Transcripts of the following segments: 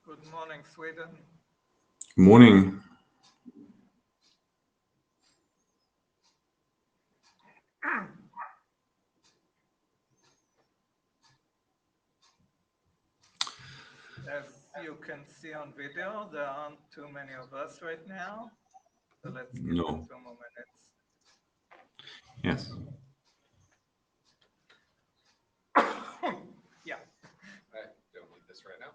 Good morning, Sweden. Morning. As you can see on video, there aren't too many of us right now. So let's give it 2 more minutes. Yes. Yeah. I don't need this right now.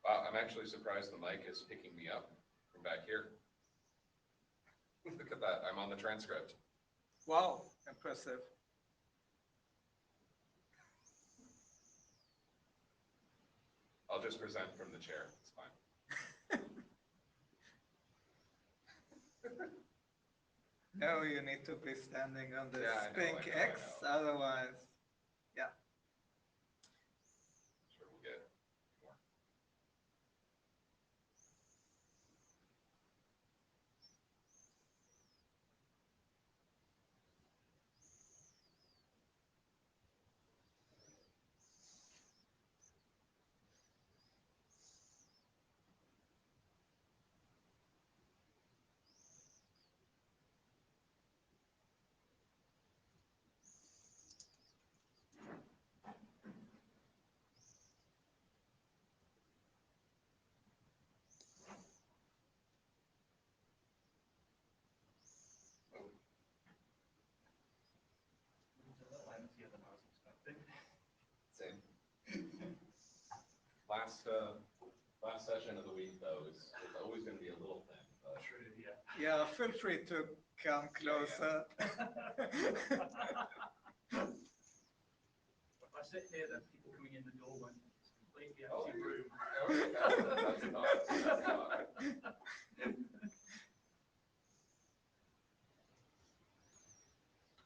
Wow, I'm actually surprised the mic is picking me up from back here. Look at that, I'm on the transcript. Wow, impressive. I'll just present from the chair, it's fine. No, you need to be standing on this Yeah, I know, pink I know, X, otherwise, yeah. Sure, we'll get more. Same. Last session of the week, though, is always going to be a little thin. But... Yeah, feel free to come closer. If I sit here, then people coming in the door when it's completely empty room. Okay, that's a thought.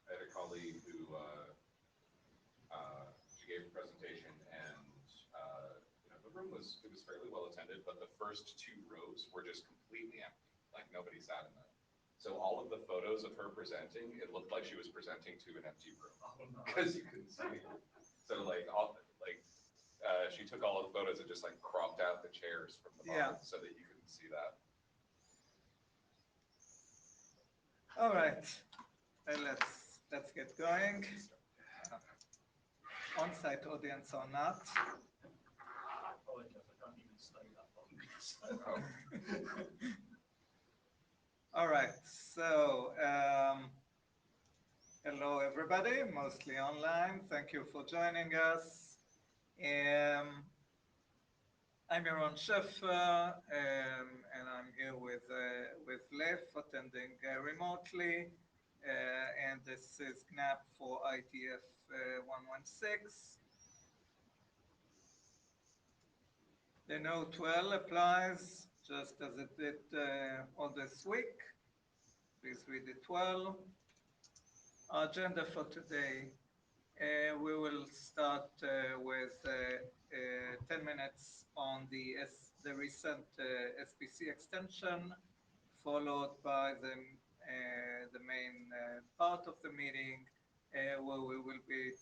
I had a colleague who she gave a presentation, and the room was fairly well attended, but the first 2 rows were just completely empty, like nobody sat in them. So all of the photos of her presenting, it looked like she was presenting to an empty room because you couldn't see it. So she took all of the photos and just like cropped out the chairs from the bottom so that you couldn't see that. All right, let's get going. On-site audience or not. I apologize, I can't even stay that long. All right, so hello everybody, mostly online. Thank you for joining us. I'm Yaron Sheffer, and I'm here with Lev, attending remotely, and this is GNAP for IETF116. The note 12 applies just as it did all this week. Please read it well. Our agenda for today, we will start with 10 minutes on the recent SPC extension, followed by the main part of the meeting, where we will be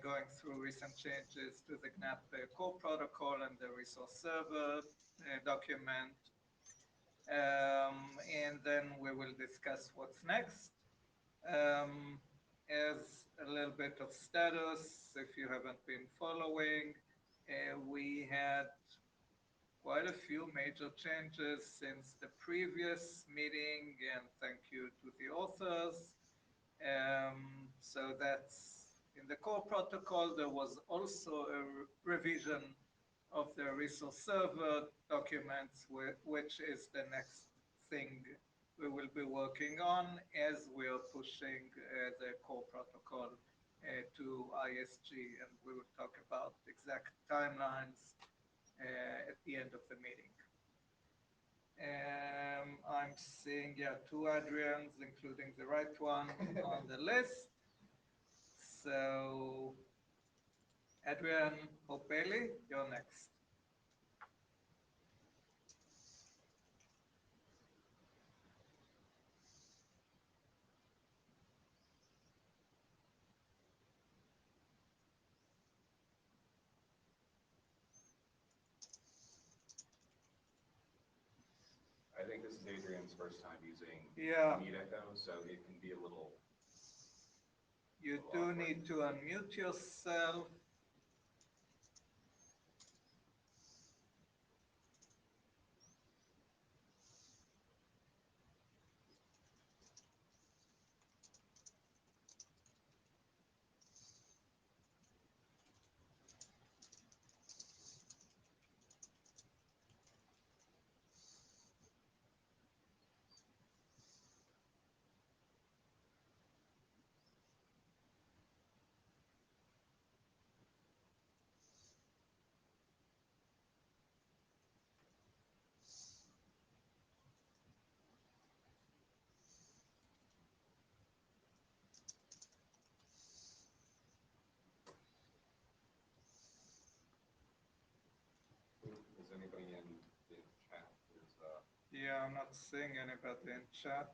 going through recent changes to the GNAP core protocol and the resource server document. And then we will discuss what's next. As a little bit of status, if you haven't been following, we had quite a few major changes since the previous meeting, and thank you to the authors. So that's in the core protocol. There was also a revision of the resource server documents, which is the next thing we will be working on as we are pushing the core protocol to ISG, and we will talk about exact timelines at the end of the meeting. I'm seeing, 2 Adrians, including the right one on the list. So, Adrian Hopeli, you're next. I think this is Adrian's first time using Yeah, Meet Echo, so it can be a little. you do need to unmute yourself. Is anybody in the chat? Yeah, I'm not seeing anybody in chat.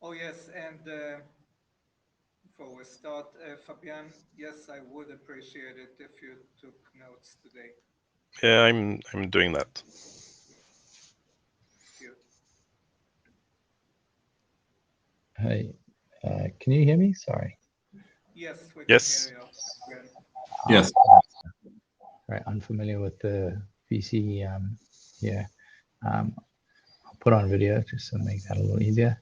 Oh yes, and before we start, Fabian, yes, I would appreciate it if you took notes today. Yeah, I'm doing that. Thank you. Hey, can you hear me? Sorry. Yes, we Yes. can hear you. Again. Yes. Very unfamiliar with the VC here. I'll put on video just to make that a little easier.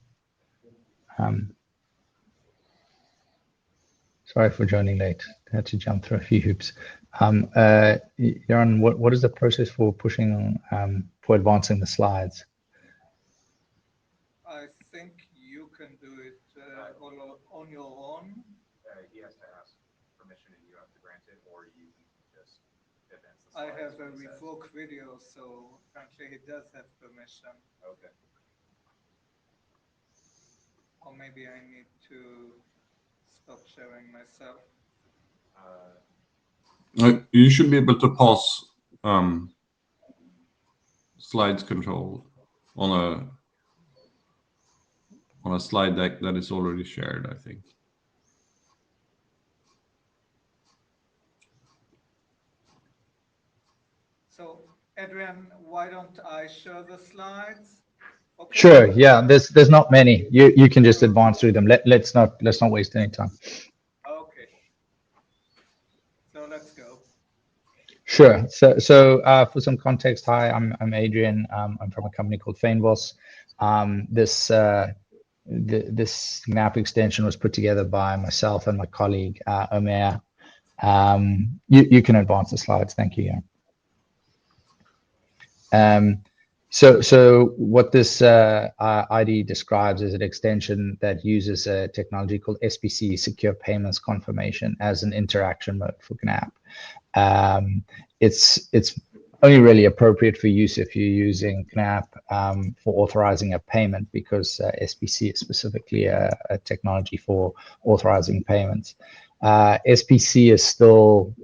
Sorry for joining late. I had to jump through a few hoops. Yaron, what is the process for pushing for advancing the slides? I think you can do it on your own. He has to ask permission and you have to grant it, or you can just advance the I slides. have a when he says. revoke video, so apparently he does have permission. Okay. Or maybe I need to stop sharing myself. You should be able to pause slides control on a slide deck that is already shared, I think. So, Adrian, why don't I share the slides? Okay. Sure. Yeah. There's not many. You can just advance through them. Let's not waste any time. Okay. So let's go. Sure. So for some context, hi, I'm Adrian. I'm from a company called Fainvoss. This GNAP extension was put together by myself and my colleague Omer. You can advance the slides. Thank you. So what this IDE describes is an extension that uses a technology called SPC, Secure Payments Confirmation, as an interaction mode for GNAP. It's only really appropriate for use if you're using GNAP for authorizing a payment, because SPC is specifically a technology for authorizing payments. SPC is still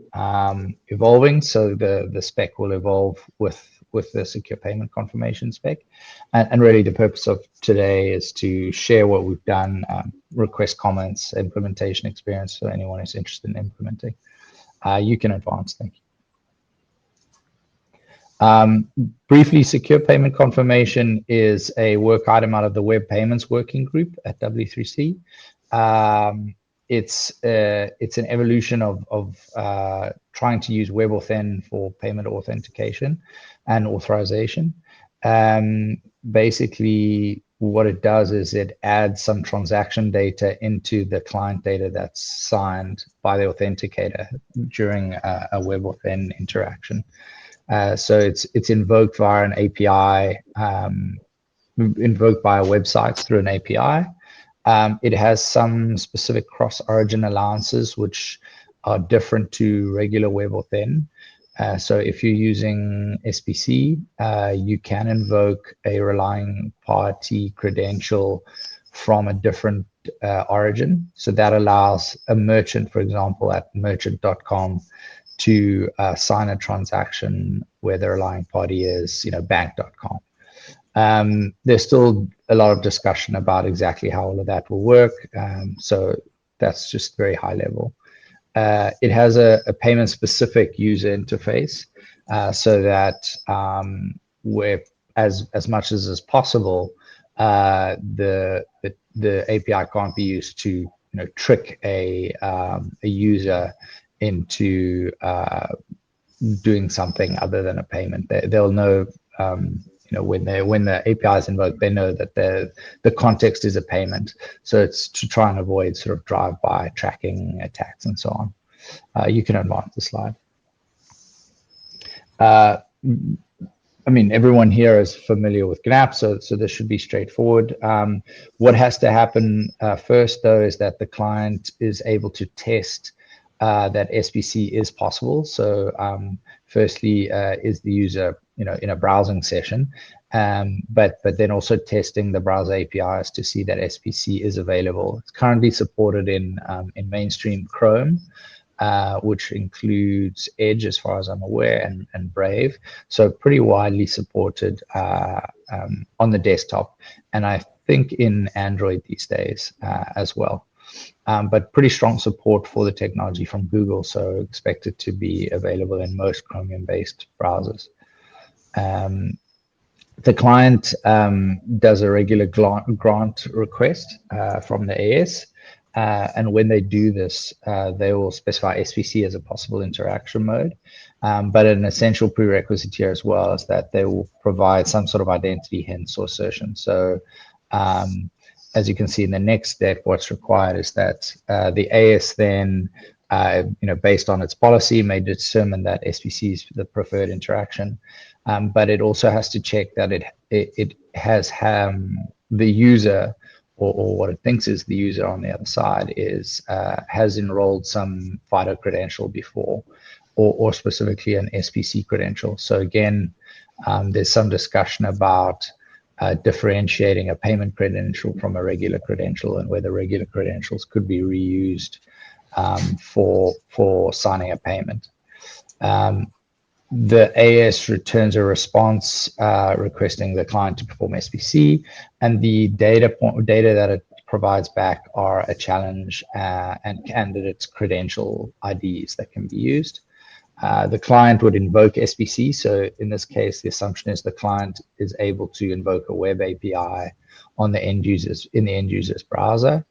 evolving, so the spec will evolve with the secure payment confirmation spec. And really the purpose of today is to share what we've done, request comments, implementation experience for anyone who's interested in implementing. You can advance, thank you. Briefly, secure payment confirmation is a work item out of the Web Payments Working Group at W3C. It's an evolution of trying to use WebAuthn for payment authentication and authorization. Basically, what it does is it adds some transaction data into the client data that's signed by the authenticator during a WebAuthn interaction. So it's invoked via an API, invoked by websites through an API. It has some specific cross-origin allowances which are different to regular WebAuthn. So if you're using SPC, you can invoke a relying party credential from a different origin. So that allows a merchant, for example, at merchant.com to sign a transaction where the relying party is, bank.com. There's still a lot of discussion about exactly how all of that will work. So that's just very high level. It has a payment-specific user interface. so that where as much as is possible, the API can't be used to trick a user into doing something other than a payment. They'll know, when the API is invoked, they know that the context is a payment. So it's to try and avoid sort of drive-by tracking attacks and so on. You can advance the slide. I mean, everyone here is familiar with GNAP, so this should be straightforward. What has to happen first, though, is that the client is able to test that SBC is possible. So firstly, is the user in a browsing session, but then also testing the browser APIs to see that SBC is available. It's currently supported in mainstream Chrome, which includes Edge, as far as I'm aware, and Brave. So pretty widely supported on the desktop, and I think in Android these days as well. But pretty strong support for the technology from Google, so expect it to be available in most Chromium-based browsers. The client does a regular grant request from the AS, and when they do this, they will specify SVC as a possible interaction mode. But an essential prerequisite here as well is that they will provide some sort of identity hint or assertion. So as you can see in the next step, what's required is that the AS then, based on its policy, may determine that SVC is the preferred interaction. But it also has to check that it has the user, or what it thinks is the user on the other side, has enrolled some FIDO credential before, or specifically an SPC credential. So again, there's some discussion about differentiating a payment credential from a regular credential, and whether regular credentials could be reused for signing a payment. The AS returns a response requesting the client to perform SBC, and the data that it provides back are a challenge and candidate's credential IDs that can be used. The client would invoke SBC. So in this case, the assumption is the client is able to invoke a web API on the end user's browser.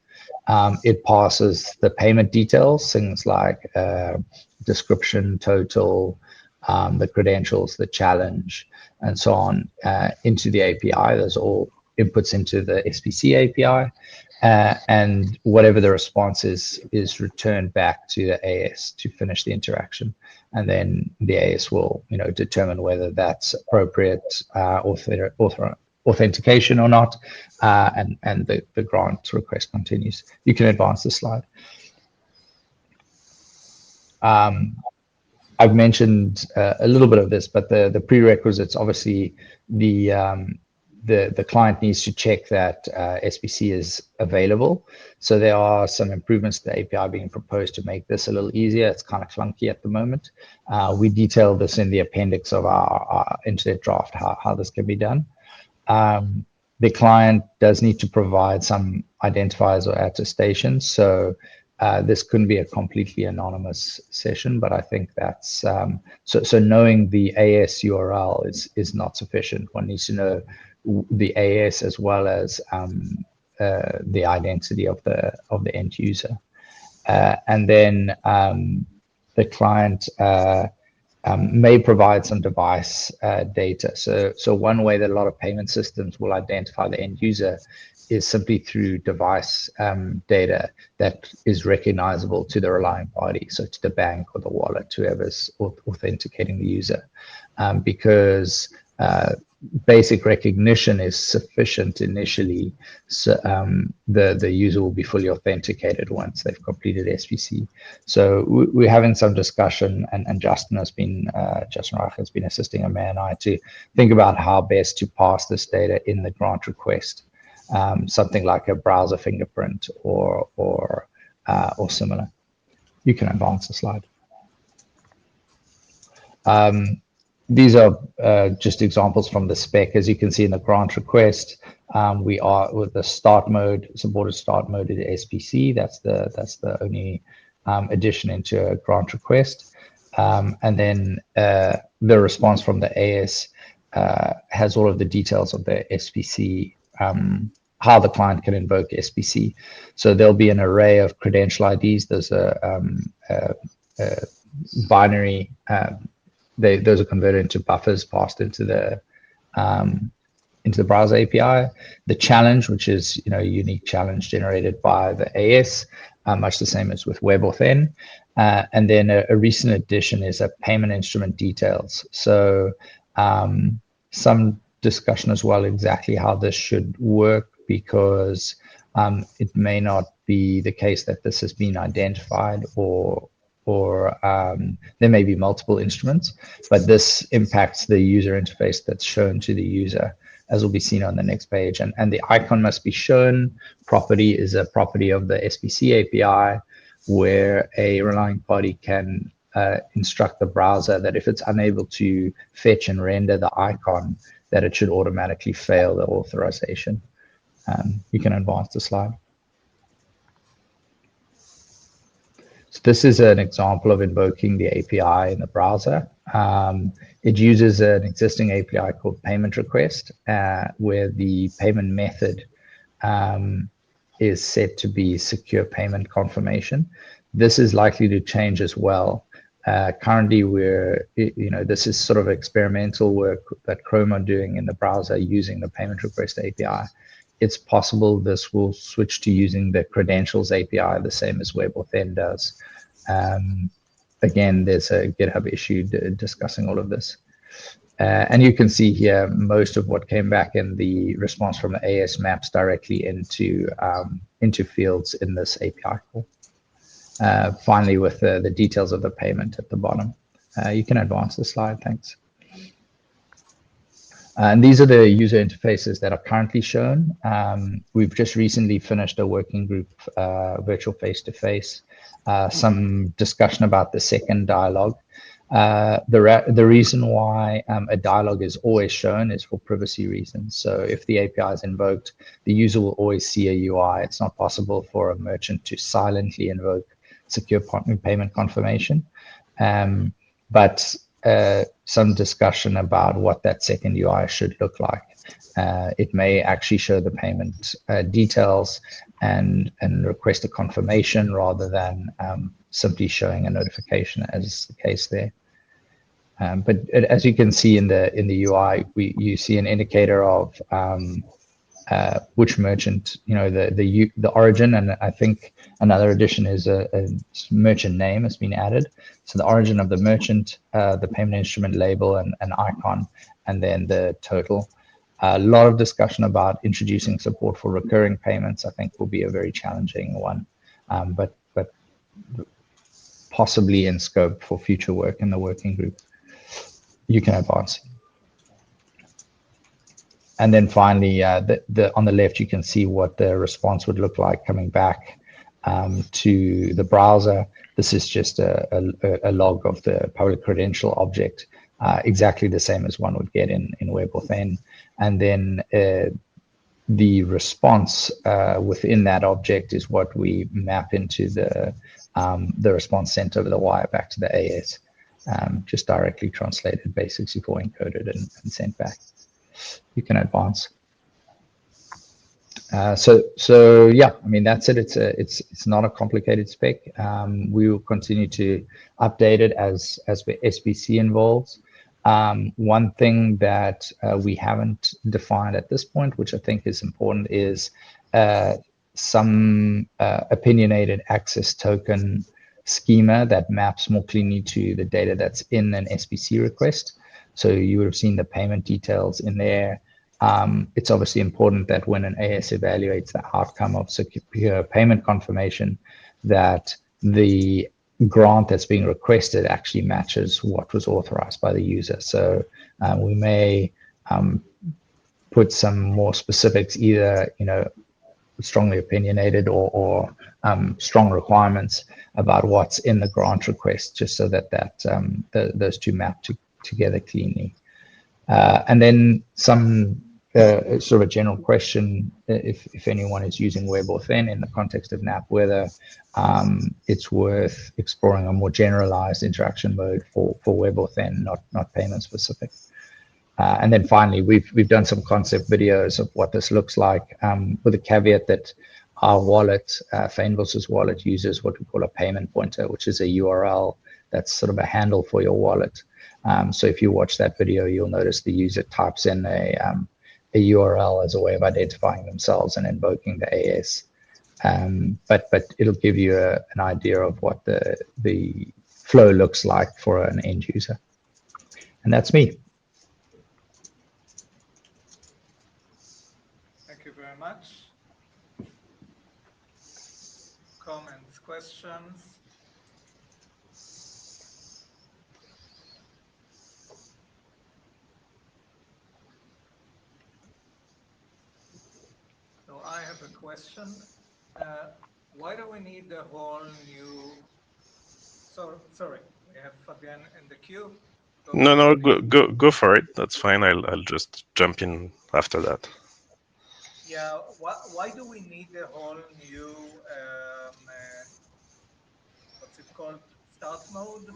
It passes the payment details, things like description, total, the credentials, the challenge, and so on, into the API. Those are all inputs into the SBC API, and whatever the response is returned back to the AS to finish the interaction, and then the AS will determine whether that's appropriate authentication or not, and the grant request continues. You can advance the slide. I've mentioned a little bit of this, but the prerequisites, obviously, the client needs to check that SBC is available. So there are some improvements to the API being proposed to make this a little easier. It's kind of clunky at the moment. We detailed this in the appendix of our internet draft, how this can be done. The client does need to provide some identifiers or attestations. So this couldn't be a completely anonymous session, but I think that's so knowing the AS URL is not sufficient. One needs to know the AS as well as the identity of the end user, and then the client may provide some device data. So one way that a lot of payment systems will identify the end user is simply through device data that is recognizable to the relying party, so to the bank or the wallet, whoever's authenticating the user, because basic recognition is sufficient initially. So the user will be fully authenticated once they've completed SBC. So we're having some discussion, and Justin Reich has been assisting Amir and I to think about how best to pass this data in the grant request. Something like a browser fingerprint or similar. You can advance the slide. These are just examples from the spec. As you can see in the grant request, we are with the start mode, supported start mode is SPC. That's the only addition into a grant request. And then the response from the AS has all of the details of the SPC, how the client can invoke SPC. So there'll be an array of credential IDs. There's a binary, those are converted into buffers passed into the browser API. The challenge, which is a unique challenge generated by the AS, much the same as with WebAuthn. And then a recent addition is a payment instrument details. So some discussion as well exactly how this should work, because it may not be the case that this has been identified, or there may be multiple instruments, but this impacts the user interface that's shown to the user, as will be seen on the next page. And the icon must be shown. Property is a property of the SPC API, where a relying party can instruct the browser that if it's unable to fetch and render the icon, that it should automatically fail the authorization. You can advance the slide. So this is an example of invoking the API in the browser. It uses an existing API called payment request, where the payment method is set to be secure payment confirmation. This is likely to change as well. Currently, this is sort of experimental work that Chrome are doing in the browser using the payment request API. It's possible this will switch to using the credentials API, the same as WebAuthn does. Again, there's a GitHub issue discussing all of this. And you can see here most of what came back in the response from the AS maps directly into fields in this API call. Finally, with the details of the payment at the bottom. You can advance the slide, thanks. And these are the user interfaces that are currently shown. We've just recently finished a working group virtual face-to-face, some discussion about the second dialogue. The reason why a dialogue is always shown is for privacy reasons. So if the API is invoked, the user will always see a UI. It's not possible for a merchant to silently invoke secure payment confirmation. But some discussion about what that second UI should look like. It may actually show the payment details and request a confirmation rather than simply showing a notification, as is the case there. But as you can see in the UI, you see an indicator of which merchant, the origin, and I think another addition is a merchant name has been added. So the origin of the merchant, the payment instrument label and an icon, and then the total. A lot of discussion about introducing support for recurring payments, I think, will be a very challenging one, but possibly in scope for future work in the working group. You can advance. And then finally, on the left, you can see what the response would look like coming back to the browser. This is just a log of the public credential object, exactly the same as one would get in WebAuthn. And then the response within that object is what we map into the response sent over the wire back to the AS, just directly translated base64 encoded and sent back. You can advance. So yeah, I mean, that's it. It's not a complicated spec. We will continue to update it as SPC evolves. One thing that we haven't defined at this point, which I think is important, is some opinionated access token schema that maps more cleanly to the data that's in an SPC request. So you would have seen the payment details in there. It's obviously important that when an AS evaluates the outcome of secure payment confirmation, that the grant that's being requested actually matches what was authorized by the user. So we may put some more specifics, either strongly opinionated or strong requirements about what's in the grant request, just so that those two map together cleanly. And then some sort of a general question, if anyone is using WebAuthn in the context of NAP, whether it's worth exploring a more generalized interaction mode for WebAuthn, not payment specific. And then finally, we've done some concept videos of what this looks like, with a caveat that our wallet, Fainvoss's wallet, uses what we call a payment pointer, which is a URL that's sort of a handle for your wallet. So if you watch that video, you'll notice the user types in a URL as a way of identifying themselves and invoking the AS. But it'll give you an idea of what the flow looks like for an end user. And that's me. Thank you very much. Comments, questions? So I have a question. Why do we need a whole new? Sorry, we have Fabian in the queue. No, go for it. That's fine. I'll just jump in after that. Yeah, why do we need a whole new, what's it called, start mode?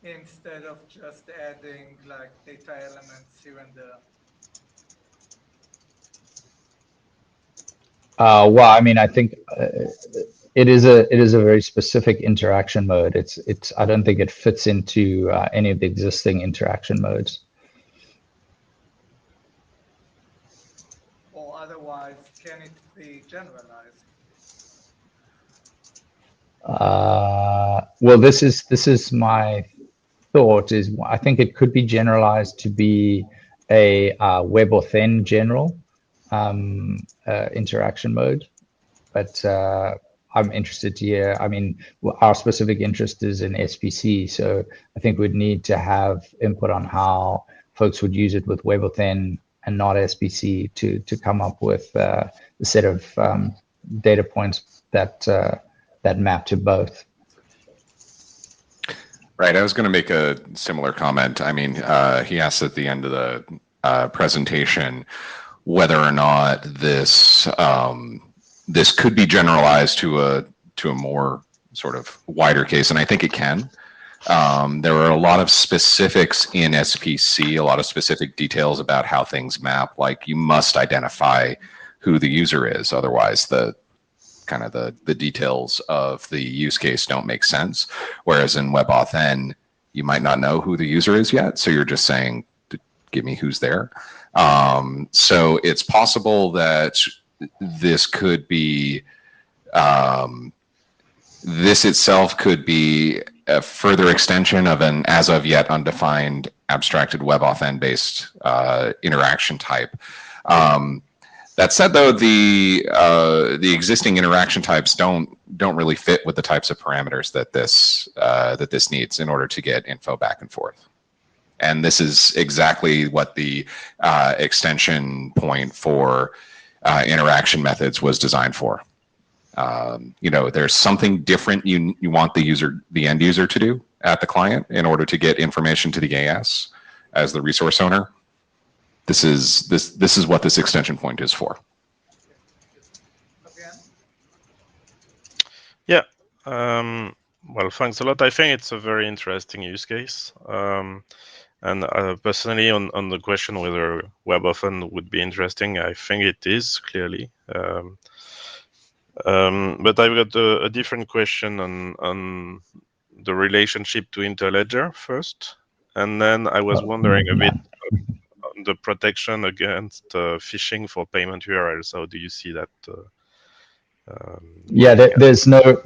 Instead of just adding like data elements here and there. Well, I mean, I think it is a very specific interaction mode. I don't think it fits into any of the existing interaction modes. Or otherwise, can it be generalized? Well, this is my thought. Is I think it could be generalized to be a WebAuthn general interaction mode, but I'm interested to hear. I mean, our specific interest is in SPC, so I think we'd need to have input on how folks would use it with WebAuthn and not SPC to come up with a set of data points that map to both. Right. I was going to make a similar comment. I mean, he asked at the end of the presentation whether or not this this could be generalized to a more sort of wider case, and I think it can. There are a lot of specifics in SPC, a lot of specific details about how things map. Like you must identify who the user is, otherwise the details of the use case don't make sense. Whereas in WebAuthn, you might not know who the user is yet, so you're just saying, give me who's there. So it's possible that this could be, this itself could be a further extension of an as of yet undefined abstracted WebAuthn based interaction type. That said, though, the existing interaction types don't really fit with the types of parameters that this needs in order to get info back and forth. And this is exactly what the extension point for interaction methods was designed for. You know, there's something different you want the end user to do at the client in order to get information to the AS as the resource owner. This is what this extension point is for. Yeah. Well, thanks a lot. I think it's a very interesting use case. And personally, on the question whether WebAuthn would be interesting, I think it is clearly. But I've got a different question on the relationship to Interledger first, and then I was wondering a bit on the protection against phishing for payment URLs. How do you see that? Yeah, there's no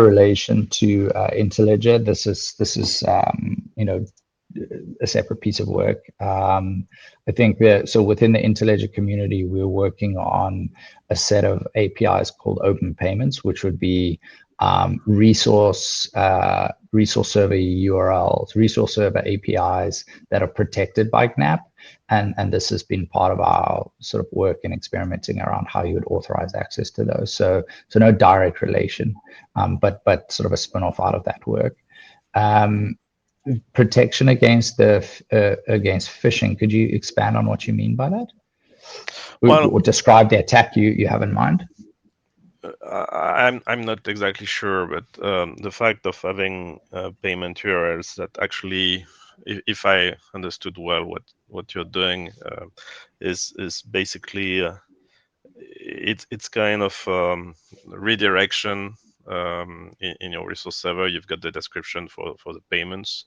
relation to Interledger. This is you know, a separate piece of work. I think that so within the Interledger community, we're working on a set of APIs called open payments, which would be resource server URLs, resource server APIs that are protected by GNAP. And this has been part of our sort of work and experimenting around how you would authorize access to those. So no direct relation, but sort of a spin-off out of that work. protection against against phishing. Could you expand on what you mean by that? Or describe the attack you have in mind? I'm not exactly sure, but the fact of having payment URLs that actually, if I understood well what you're doing, is basically it's kind of redirection in your resource server. You've got the description for the payments,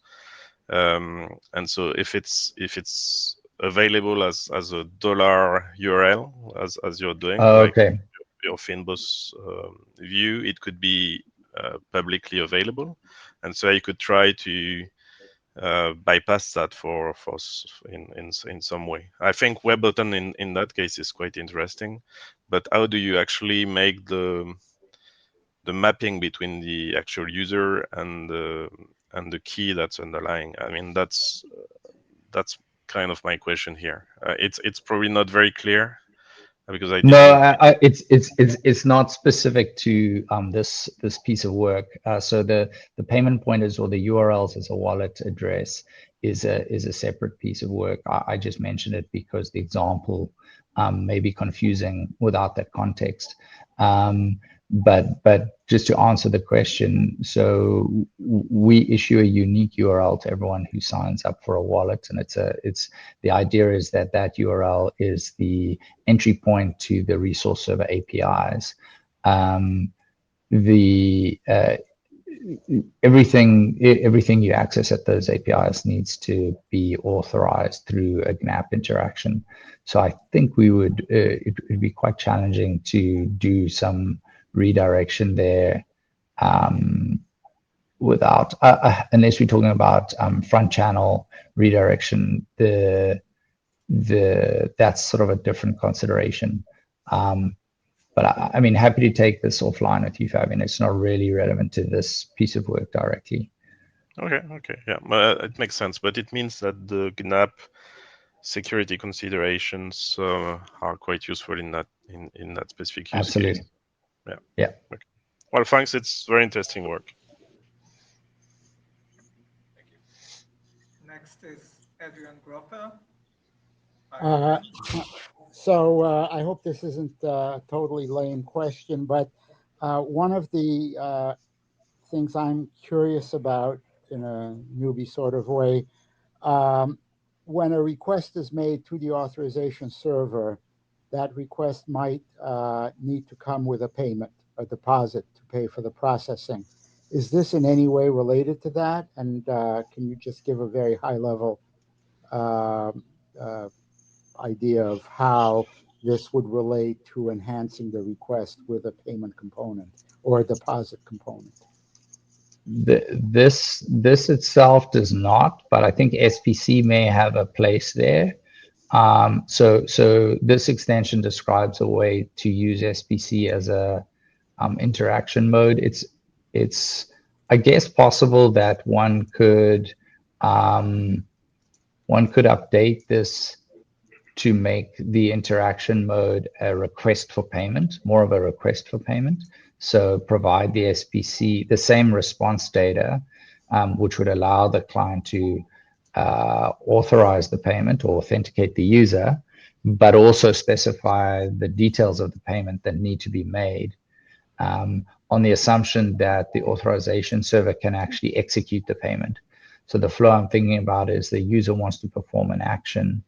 and so if it's available as a dollar URL as you're doing, Okay. your Finboss view, it could be publicly available, and so you could try to bypass that in some way. I think WebButton in that case is quite interesting, but how do you actually make the mapping between the actual user and the key that's underlying? I mean, that's kind of my question here. It's probably not very clear because I didn't. It's not specific to this piece of work. So the payment pointers or the URLs as a wallet address is a separate piece of work. I just mentioned it because the example may be confusing without that context. But just to answer the question, so we issue a unique URL to everyone who signs up for a wallet, and it's the idea is that URL is the entry point to the resource server APIs. Everything you access at those APIs needs to be authorized through a GNAP interaction. So I think it would be quite challenging to do some redirection there without unless we're talking about front channel redirection. That's sort of a different consideration. But I mean, happy to take this offline with you, Fabian. It's not really relevant to this piece of work directly. Okay, yeah, well, it makes sense, but it means that the GNAP security considerations are quite useful in that specific use Absolutely. case. Yeah. Yeah. Okay. Well, thanks. It's very interesting work. Thank you. Next is Adrian Gropper. So I hope this isn't a totally lame question, but one of the things I'm curious about in a newbie sort of way, when a request is made to the authorization server, that request might need to come with a payment, a deposit to pay for the processing. Is this in any way related to that? And can you just give a very high level idea of how this would relate to enhancing the request with a payment component or a deposit component? This itself does not, but I think SPC may have a place there. So this extension describes a way to use SPC as a interaction mode. It's I guess possible that one could update this to make the interaction mode a request for payment, more of a request for payment. So provide the SPC, the same response data, which would allow the client to authorize the payment or authenticate the user, but also specify the details of the payment that need to be made, on the assumption that the authorization server can actually execute the payment. So the flow I'm thinking about is the user wants to perform an action.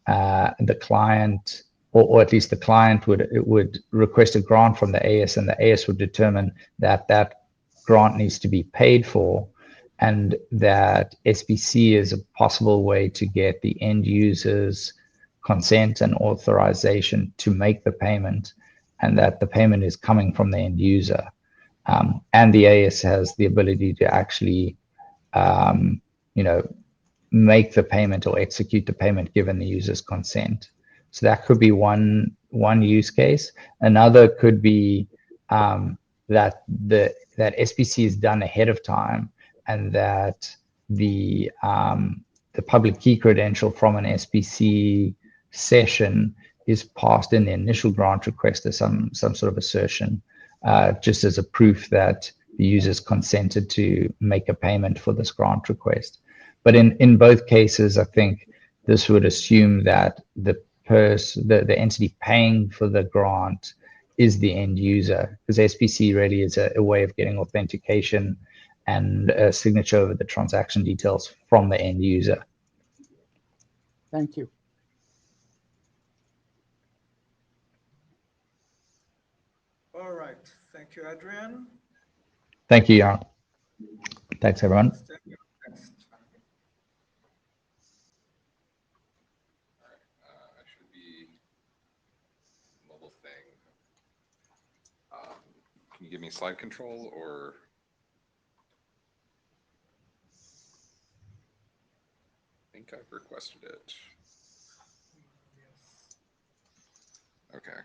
The client, or at least the client would request a grant from the AS, and the AS would determine that that grant needs to be paid for, and that SPC is a possible way to get the end user's consent and authorization to make the payment, and that the payment is coming from the end user. And the AS has the ability to actually, make the payment or execute the payment given the user's consent. So that could be one use case. Another could be that SPC is done ahead of time, and that the public key credential from an SPC session is passed in the initial grant request as some sort of assertion, just as a proof that the user's consented to make a payment for this grant request. But in both cases, I think this would assume that the entity paying for the grant is the end user, because SPC really is a way of getting authentication and a signature over the transaction details from the end user. Thank you. All right. Thank you, Adrian. Thank you, Jan. Thanks, everyone. Next. I should be mobile thing. Can you give me slide control, or? I think I've requested it. Okay.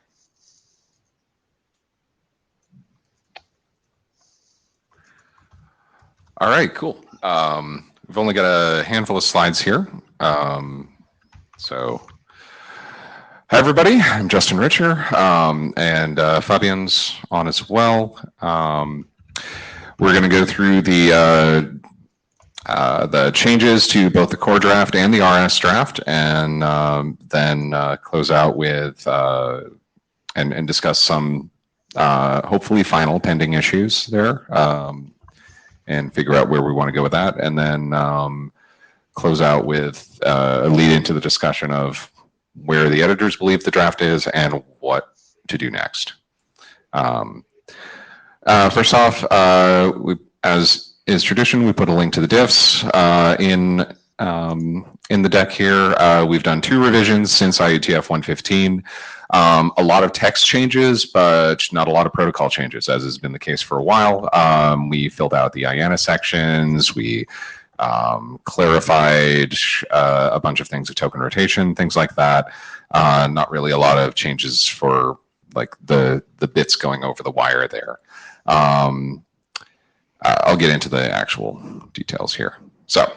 All right, cool. We've only got a handful of slides here. So, hi everybody, I'm Justin Richer, and Fabian's on as well. We're going to go through the changes to both the core draft and the RS draft, and then close out with and discuss some hopefully final pending issues there, and figure out where we want to go with that, and then close out with a lead into the discussion of where the editors believe the draft is and what to do next. First off, as is tradition, we put a link to the diffs in the deck here. We've done 2 revisions since IETF115. A lot of text changes, but not a lot of protocol changes, as has been the case for a while. We filled out the IANA sections. We clarified a bunch of things with token rotation, things like that. Not really a lot of changes for like the bits going over the wire there. I'll get into the actual details here. So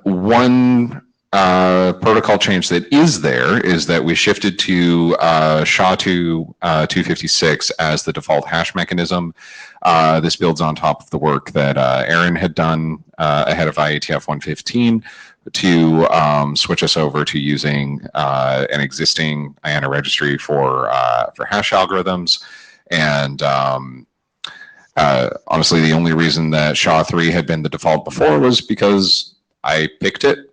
one protocol change that is there is that we shifted to SHA-256 as the default hash mechanism. This builds on top of the work that Aaron had done ahead of IETF 115 to switch us over to using an existing IANA registry for hash algorithms. And honestly, the only reason that SHA-3 had been the default before was because I picked it.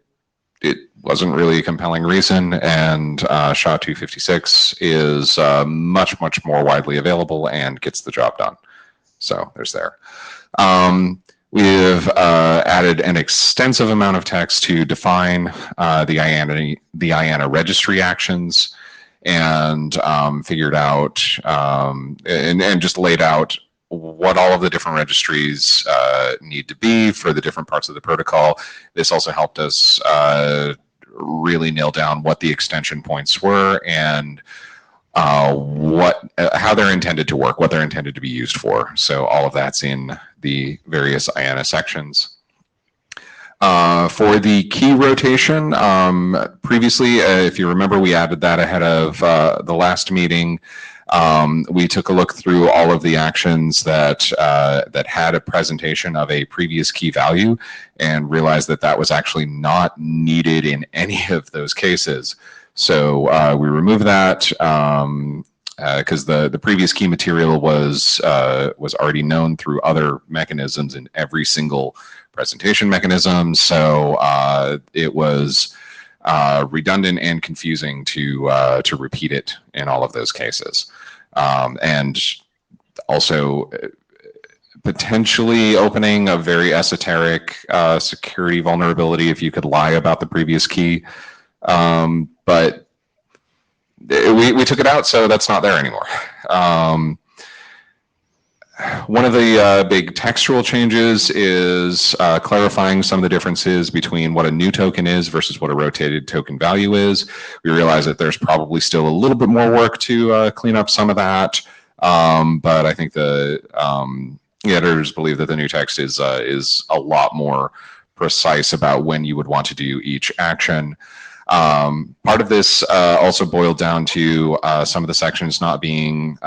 It wasn't really a compelling reason, and SHA-256 is much more widely available and gets the job done. So there's there. We've added an extensive amount of text to define the IANA registry actions, and figured out and just laid out what all of the different registries need to be for the different parts of the protocol. This also helped us really nail down what the extension points were and how they're intended to work, what they're intended to be used for. So all of that's in the various IANA sections. For the key rotation, previously, if you remember, we added that ahead of the last meeting. We took a look through all of the actions that had a presentation of a previous key value and realized that that was actually not needed in any of those cases. So we removed that because the previous key material was already known through other mechanisms in every single presentation mechanism. So it was redundant and confusing to repeat it in all of those cases. And also potentially opening a very esoteric security vulnerability if you could lie about the previous key. But we took it out, so that's not there anymore. One of the big textual changes is clarifying some of the differences between what a new token is versus what a rotated token value is. We realize that there's probably still a little bit more work to clean up some of that, but I think the editors believe that the new text is a lot more precise about when you would want to do each action. Part of this also boiled down to some of the sections not being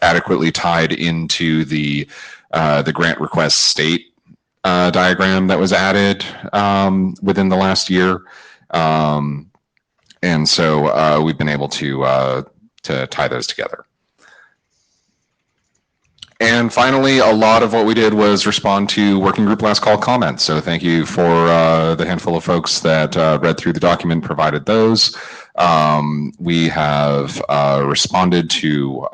adequately tied into the grant request state diagram that was added within the last year. And so we've been able to tie those together. And finally, a lot of what we did was respond to working group last call comments. So thank you for the handful of folks that read through the document, provided those. We have responded to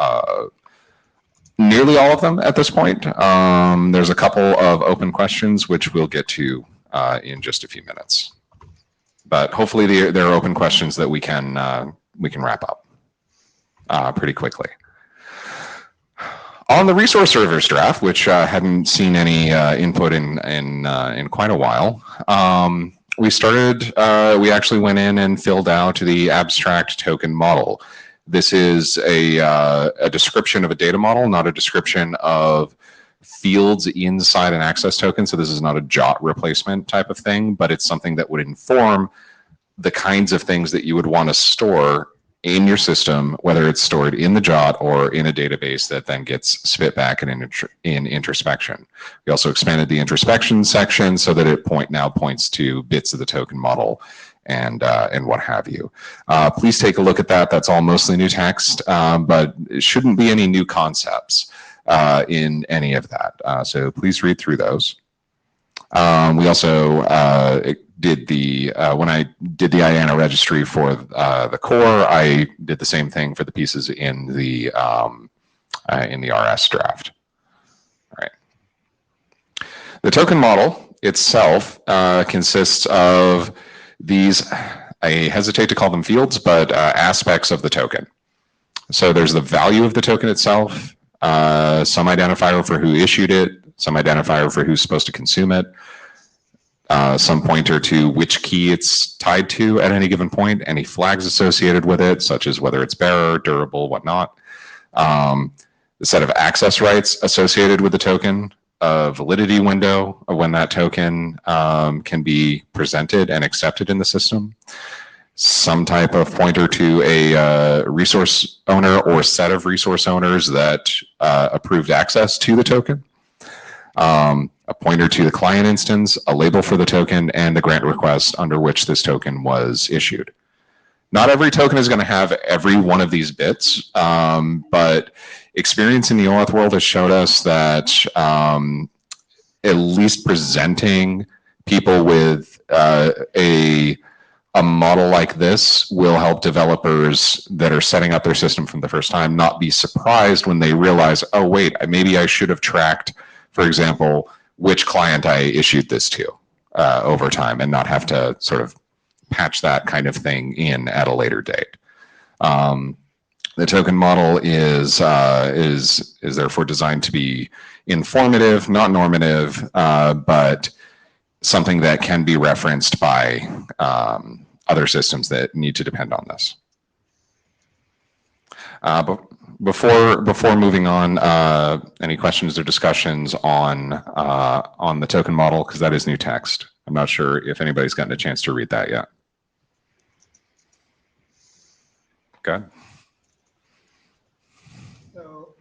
nearly all of them at this point. There's a couple of open questions, which we'll get to in just a few minutes. But hopefully there are open questions that we can wrap up pretty quickly. On the resource servers draft, which hadn't seen any input in quite a while, we actually went in and filled out the abstract token model. This is a description of a data model, not a description of fields inside an access token. So this is not a JOT replacement type of thing, but it's something that would inform the kinds of things that you would want to store in your system, whether it's stored in the JOT or in a database that then gets spit back in introspection. We also expanded the introspection section so that it now points to bits of the token model and what have you. Please take a look at that. That's all mostly new text, but it shouldn't be any new concepts in any of that. So please read through those. We also did when I did the IANA registry for the core, I did the same thing for the pieces in the RS draft. All right. The token model itself consists of these, I hesitate to call them fields, but aspects of the token. So there's the value of the token itself, some identifier for who issued it, some identifier for who's supposed to consume it, some pointer to which key it's tied to at any given point, any flags associated with it, such as whether it's bearer, durable, whatnot. The set of access rights associated with the token, a validity window of when that token can be presented and accepted in the system, some type of pointer to a resource owner or set of resource owners that approved access to the token, a pointer to the client instance, a label for the token, and the grant request under which this token was issued. Not every token is going to have every one of these bits, but experience in the OAuth world has showed us that at least presenting people with a model like this will help developers that are setting up their system from the first time not be surprised when they realize, oh wait, maybe I should have tracked, for example, which client I issued this to over time, and not have to sort of patch that kind of thing in at a later date. The token model is therefore designed to be informative, not normative, but something that can be referenced by other systems that need to depend on this. But before moving on, any questions or discussions on the token model, because that is new text. I'm not sure if anybody's gotten a chance to read that yet. Good. So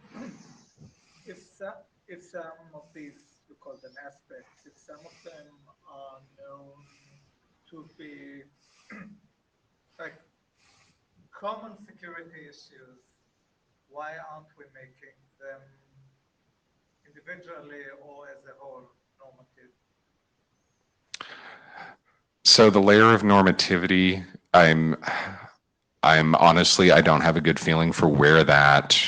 if some of these, we call them aspects, if some of them are known to be like common security issues, why aren't we making them individually or as a whole normative? So the layer of normativity, I'm honestly, I don't have a good feeling for where that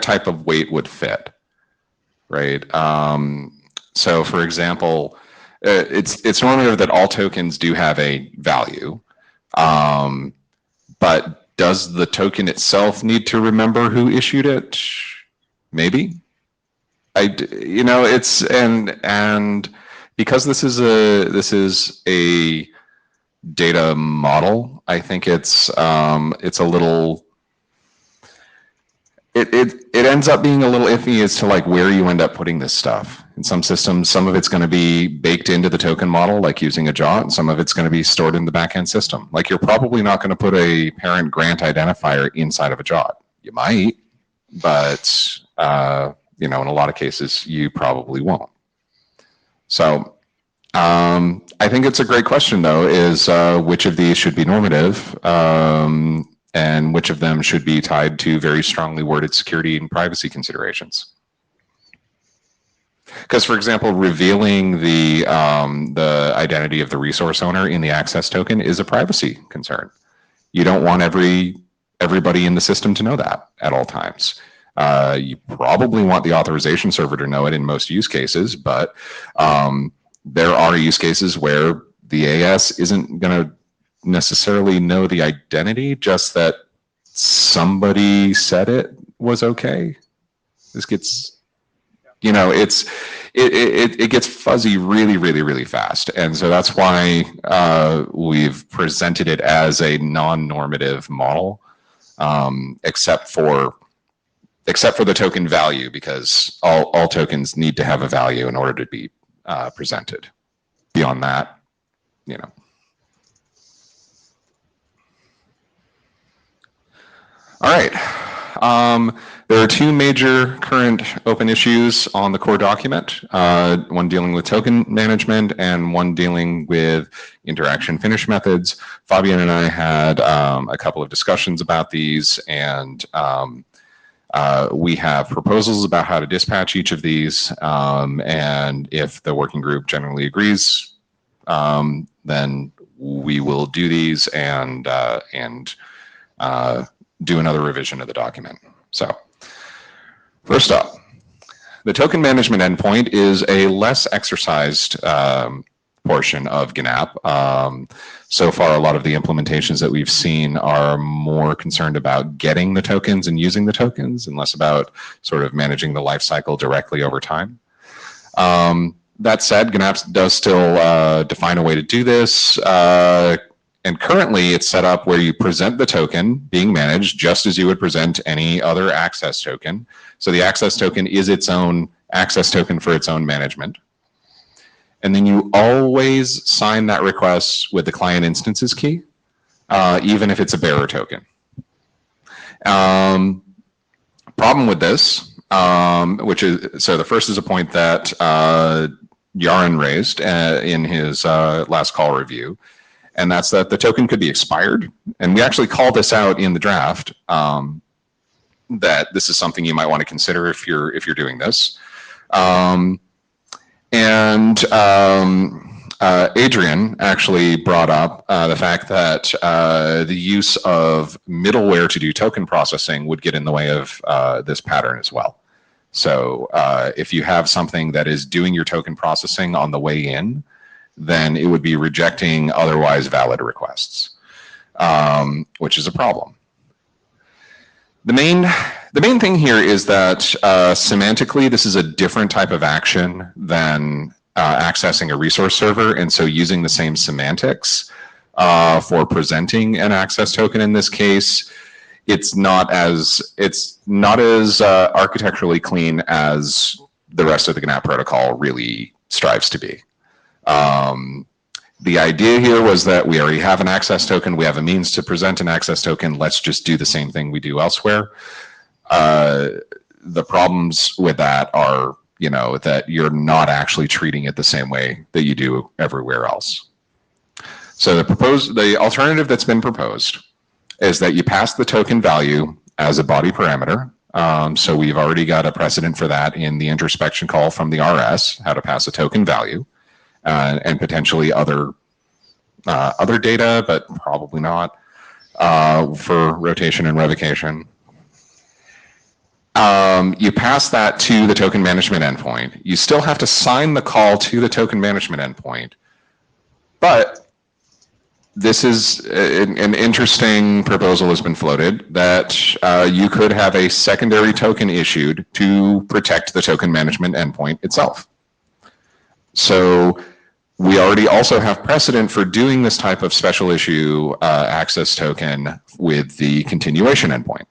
type of weight would fit, right? So for example, it's normative that all tokens do have a value, but does the token itself need to remember who issued it? Maybe. It's and because this is a data model, I think it's a little. It ends up being a little iffy as to like where you end up putting this stuff. In some systems, some of it's going to be baked into the token model, like using a JOT, and some of it's going to be stored in the backend system. Like you're probably not going to put a parent grant identifier inside of a JOT. You might, but you know, in a lot of cases, you probably won't. So I think it's a great question, though, is which of these should be normative and which of them should be tied to very strongly worded security and privacy considerations. Because, for example, revealing the identity of the resource owner in the access token is a privacy concern. You don't want everybody in the system to know that at all times. You probably want the authorization server to know it in most use cases, but there are use cases where the AS isn't going to necessarily know the identity, just that somebody said it was okay. This gets, you know, it gets fuzzy really, really, really fast. And so that's why we've presented it as a non-normative model, except for the token value, because all tokens need to have a value in order to be presented. Beyond that, you know. All right. There are two major current open issues on the core document, one dealing with token management and one dealing with interaction finish methods. Fabian and I had a couple of discussions about these, and we have proposals about how to dispatch each of these, and if the working group generally agrees, then we will do these and do another revision of the document. So first up, the token management endpoint is a less exercised portion of GNAP. So far, a lot of the implementations that we've seen are more concerned about getting the tokens and using the tokens, and less about sort of managing the life cycle directly over time. That said, GNAP does still define a way to do this. And currently, it's set up where you present the token being managed just as you would present any other access token. So the access token is its own access token for its own management. And then you always sign that request with the client instances key, even if it's a bearer token. Problem with this, which is, so the first is a point that Yaron raised in his last call review, and that's that the token could be expired. And we actually call this out in the draft, that this is something you might want to consider if you're doing this. Adrian actually brought up the fact that the use of middleware to do token processing would get in the way of this pattern as well. So if you have something that is doing your token processing on the way in, then it would be rejecting otherwise valid requests, which is a problem. The main thing here is that semantically, this is a different type of action than accessing a resource server, and so using the same semantics for presenting an access token in this case, it's not as architecturally clean as the rest of the GNAP protocol really strives to be. The idea here was that we already have an access token, we have a means to present an access token, let's just do the same thing we do elsewhere. The problems with that are, you know, that you're not actually treating it the same way that you do everywhere else. So the alternative that's been proposed is that you pass the token value as a body parameter. So we've already got a precedent for that in the introspection call from the RS, how to pass a token value, and potentially other data, but probably not, for rotation and revocation. You pass that to the token management endpoint. You still have to sign the call to the token management endpoint, but this is an interesting proposal has been floated that you could have a secondary token issued to protect the token management endpoint itself. So we already also have precedent for doing this type of special issue access token with the continuation endpoint.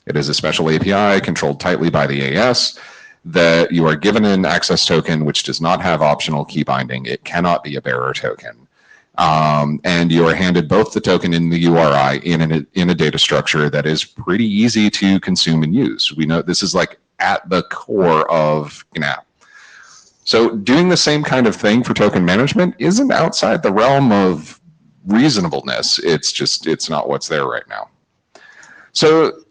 It is a special API controlled tightly by the AS that you are given an access token which does not have optional key binding. It cannot be a bearer token. And you are handed both the token and the URI in a data structure that is pretty easy to consume and use. We know this is like at the core of GNAP. So doing the same kind of thing for token management isn't outside the realm of reasonableness. It's not what's there right now. So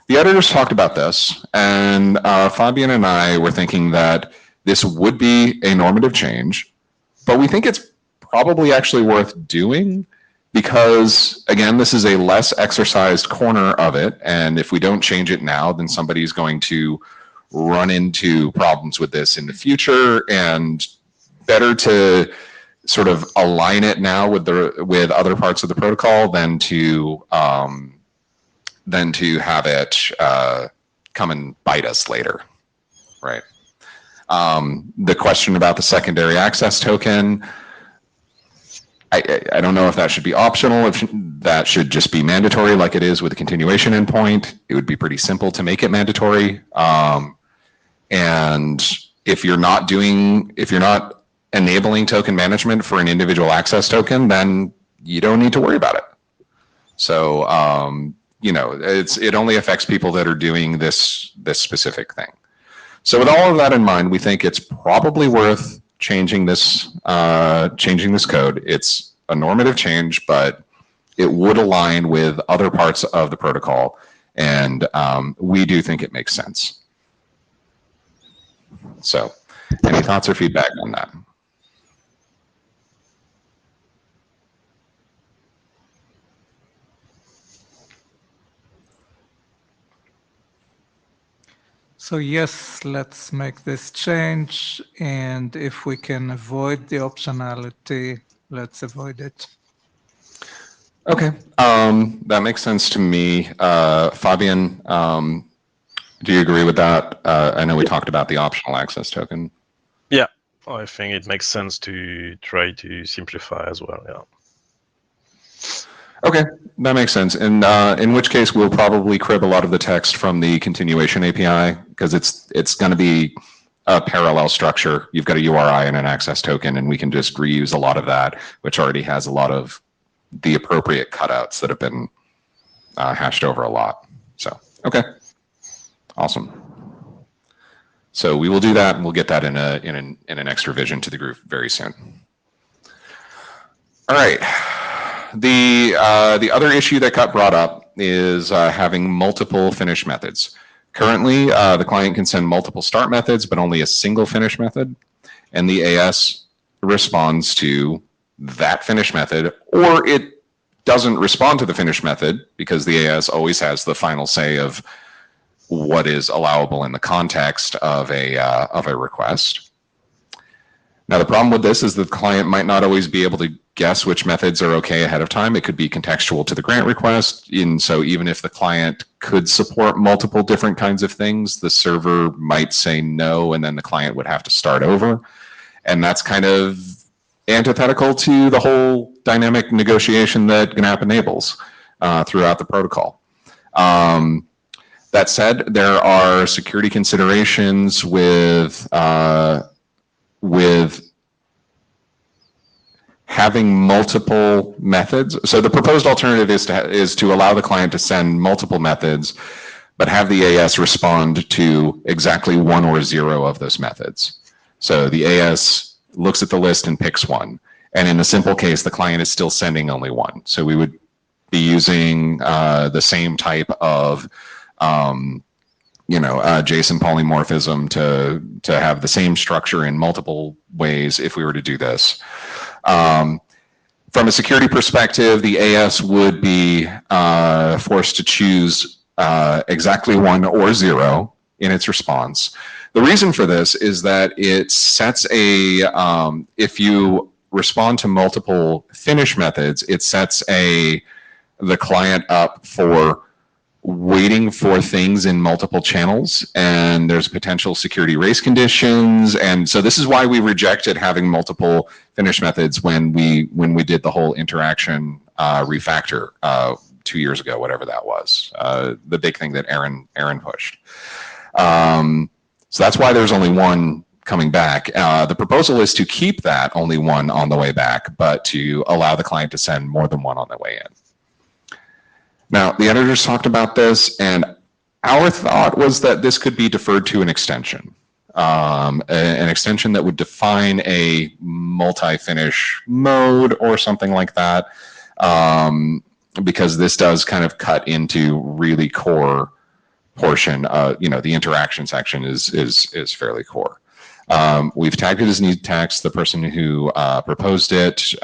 the editors talked about this, and Fabian and I were thinking that this would be a normative change, but we think it's probably actually worth doing because, again, this is a less exercised corner of it, and if we don't change it now, then somebody's going to run into problems with this in the future, and better to sort of align it now with other parts of the protocol than to have it come and bite us later, right? The question about the secondary access token, I don't know if that should be optional, if that should just be mandatory like it is with the continuation endpoint. It would be pretty simple to make it mandatory. And if you're not enabling token management for an individual access token, then you don't need to worry about it. So, it only affects people that are doing this specific thing. So with all of that in mind, we think it's probably worth changing this code. It's a normative change, but it would align with other parts of the protocol, and we do think it makes sense. So, any thoughts or feedback on that? So yes, let's make this change, and if we can avoid the optionality, let's avoid it. Okay, that makes sense to me. Fabian, do you agree with that? I know we talked about the optional access token. Yeah, I think it makes sense to try to simplify as well, yeah. Okay, that makes sense. And in which case, we'll probably crib a lot of the text from the continuation API, because it's going to be a parallel structure. You've got a URI and an access token, and we can just reuse a lot of that, which already has a lot of the appropriate cutouts that have been hashed over a lot. So, okay, awesome. So we will do that, and we'll get that in an extra revision to the group very soon. All right. The other issue that got brought up is having multiple finish methods. Currently, the client can send multiple start methods, but only a single finish method, and the AS responds to that finish method, or it doesn't respond to the finish method because the AS always has the final say of what is allowable in the context of a request. Now, the problem with this is the client might not always be able to guess which methods are okay ahead of time. It could be contextual to the grant request. And so even if the client could support multiple different kinds of things, the server might say no, and then the client would have to start over. And that's kind of antithetical to the whole dynamic negotiation that GNAP enables throughout the protocol. That said, there are security considerations with having multiple methods. So the proposed alternative is to allow the client to send multiple methods, but have the AS respond to exactly 1 or 0 of those methods. So the AS looks at the list and picks one. And in the simple case, the client is still sending only one. So we would be using the same type of JSON polymorphism to have the same structure in multiple ways if we were to do this. From a security perspective, the AS would be forced to choose exactly 1 or 0 in its response. The reason for this is that it sets if you respond to multiple finish methods, it sets the client up for waiting for things in multiple channels, and there's potential security race conditions. And so this is why we rejected having multiple finish methods when we did the whole interaction refactor 2 years ago, whatever that was, the big thing that Aaron pushed. So that's why there's only one coming back. The proposal is to keep that only one on the way back, but to allow the client to send more than one on the way in. Now, the editors talked about this, and our thought was that this could be deferred to an extension. An extension that would define a multi-finish mode or something like that, because this does kind of cut into really core portion. The interaction section is fairly core. We've tagged it as need text. The person who proposed it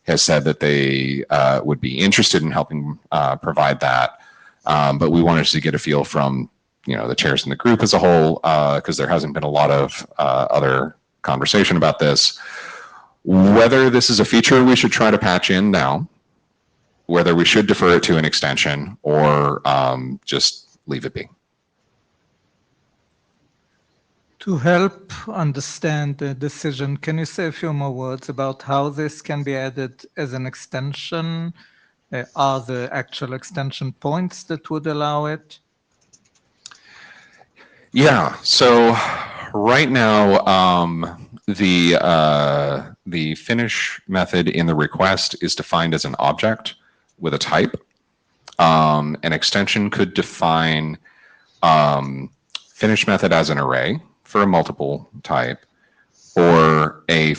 has said that they would be interested in helping provide that, but we wanted to get a feel from the chairs in the group as a whole, because there hasn't been a lot of other conversation about this, whether this is a feature we should try to patch in now, whether we should defer it to an extension, or just leave it be. To help understand the decision, can you say a few more words about how this can be added as an extension? Are there actual extension points that would allow it? Yeah, so right now, the finish method in the request is defined as an object with a type. An extension could define finish method as an array for a multiple type, or a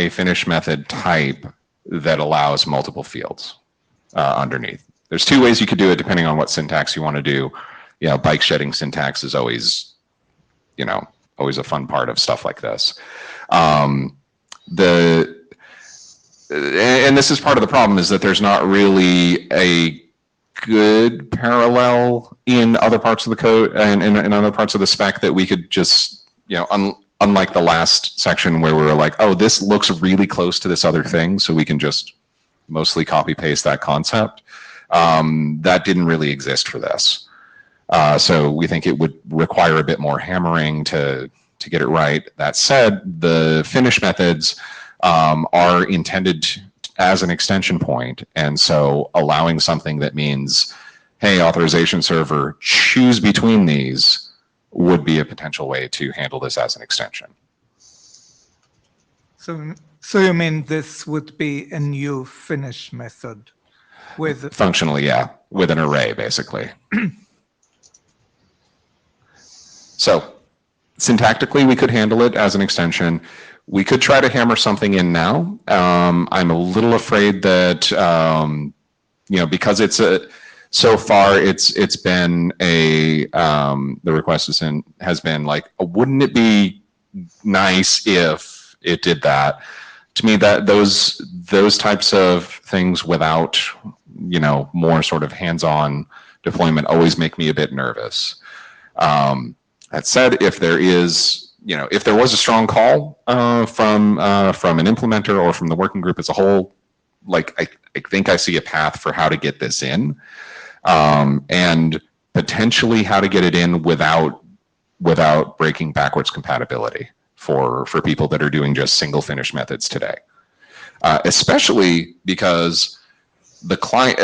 finish method type that allows multiple fields underneath. There's two ways you could do it depending on what syntax you want to do. Bike shedding syntax is always, always a fun part of stuff like this. And this is part of the problem, is that there's not really a good parallel in other parts of the code and in other parts of the spec that we could just, unlike the last section where we were like, oh, this looks really close to this other thing, so we can just mostly copy paste that concept. That didn't really exist for this. So we think it would require a bit more hammering to get it right. That said, the finish methods are intended as an extension point, and so allowing something that means, hey, authorization server, choose between these, would be a potential way to handle this as an extension. So you mean this would be a new finish method with functionally, yeah, with an array basically. So syntactically, we could handle it as an extension. We could try to hammer something in now. I'm a little afraid that because it's so far it's been the request has been like, wouldn't it be nice if it did that? To me, that those types of things without more sort of hands-on deployment always make me a bit nervous. That said, if there is, if there was a strong call from an implementer or from the working group as a whole, like I think I see a path for how to get this in, and potentially how to get it in without breaking backwards compatibility for people that are doing just single finish methods today, especially because the client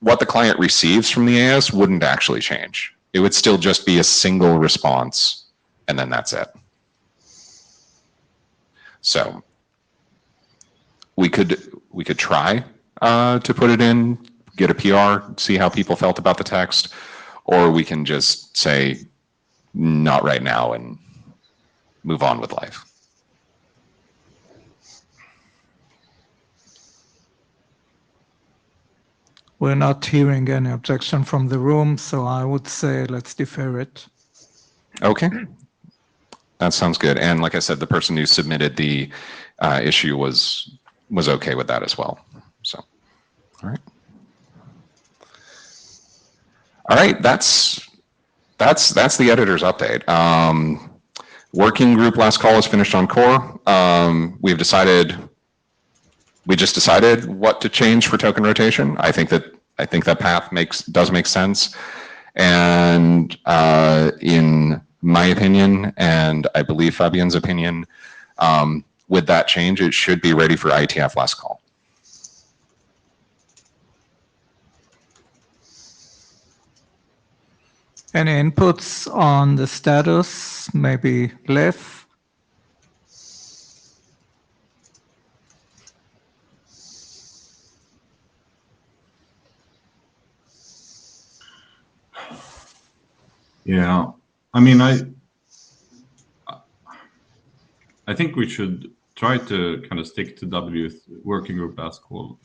what the client receives from the AS wouldn't actually change. It would still just be a single response, and then that's it. So we could try to put it in, get a PR, see how people felt about the text, or we can just say not right now and move on with life. We're not hearing any objection from the room, so I would say let's defer it. Okay, that sounds good. And like I said, the person who submitted the issue was okay with that as well. So, all right, that's the editor's update. Working group last call is finished on core. We just decided what to change for token rotation. I think that path does make sense. And in my opinion, and I believe Fabien's opinion, with that change, it should be ready for IETF last call. Any inputs on the status? Maybe Lev? Yeah, I mean, I think we should try to kind of stick to working group last call